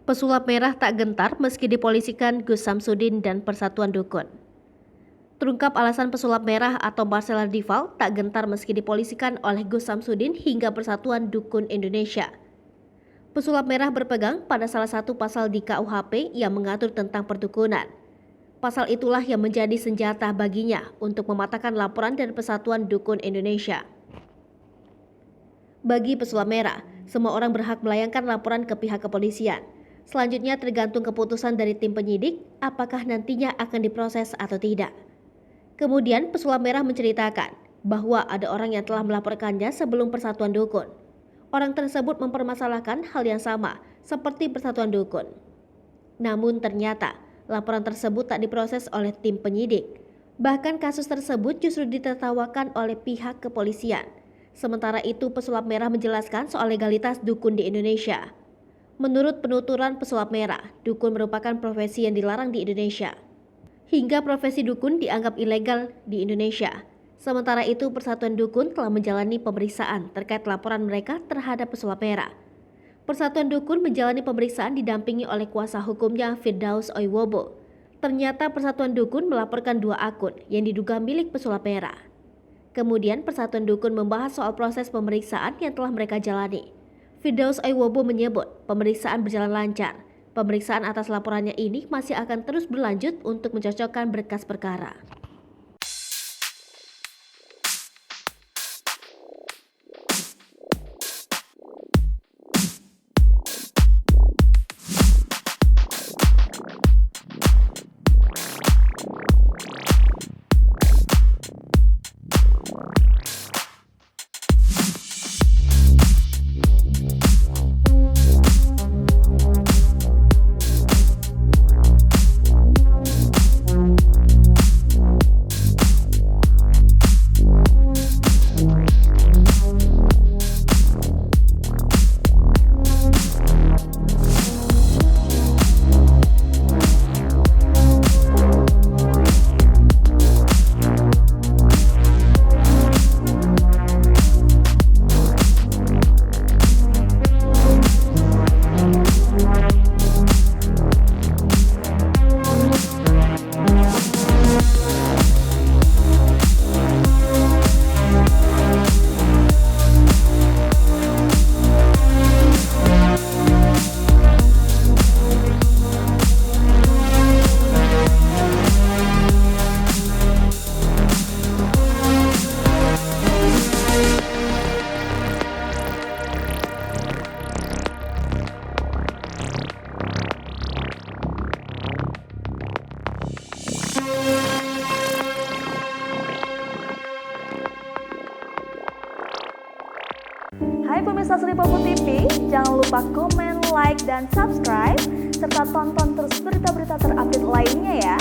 Pesulap merah tak gentar meski dipolisikan Gus Samsudin dan Persatuan Dukun. Terungkap alasan pesulap merah atau Marcella Dival tak gentar meski dipolisikan oleh Gus Samsudin hingga Persatuan Dukun Indonesia. Pesulap merah berpegang pada salah satu pasal di KUHP yang mengatur tentang perdukunan. Pasal itulah yang menjadi senjata baginya untuk mematahkan laporan dari Persatuan Dukun Indonesia. Bagi pesulap merah, semua orang berhak melayangkan laporan ke pihak kepolisian. Selanjutnya tergantung keputusan dari tim penyidik apakah nantinya akan diproses atau tidak. Kemudian pesulap merah menceritakan bahwa ada orang yang telah melaporkannya sebelum Persatuan Dukun. Orang tersebut mempermasalahkan hal yang sama seperti Persatuan Dukun. Namun ternyata laporan tersebut tak diproses oleh tim penyidik. Bahkan kasus tersebut justru ditertawakan oleh pihak kepolisian. Sementara itu pesulap merah menjelaskan soal legalitas dukun di Indonesia. Menurut penuturan pesulap merah, dukun merupakan profesi yang dilarang di Indonesia. Hingga profesi dukun dianggap ilegal di Indonesia. Sementara itu Persatuan Dukun telah menjalani pemeriksaan terkait laporan mereka terhadap pesulap merah. Persatuan Dukun menjalani pemeriksaan didampingi oleh kuasa hukumnya Firdaus Oiwobo. Ternyata Persatuan Dukun melaporkan 2 akun yang diduga milik pesulap merah. Kemudian Persatuan Dukun membahas soal proses pemeriksaan yang telah mereka jalani. Firdaus Oiwobo menyebut pemeriksaan berjalan lancar. Pemeriksaan atas laporannya ini masih akan terus berlanjut untuk mencocokkan berkas perkara. Hai pemirsa Sri Popo TV, jangan lupa komen, like, dan subscribe, serta tonton terus berita-berita terupdate lainnya ya.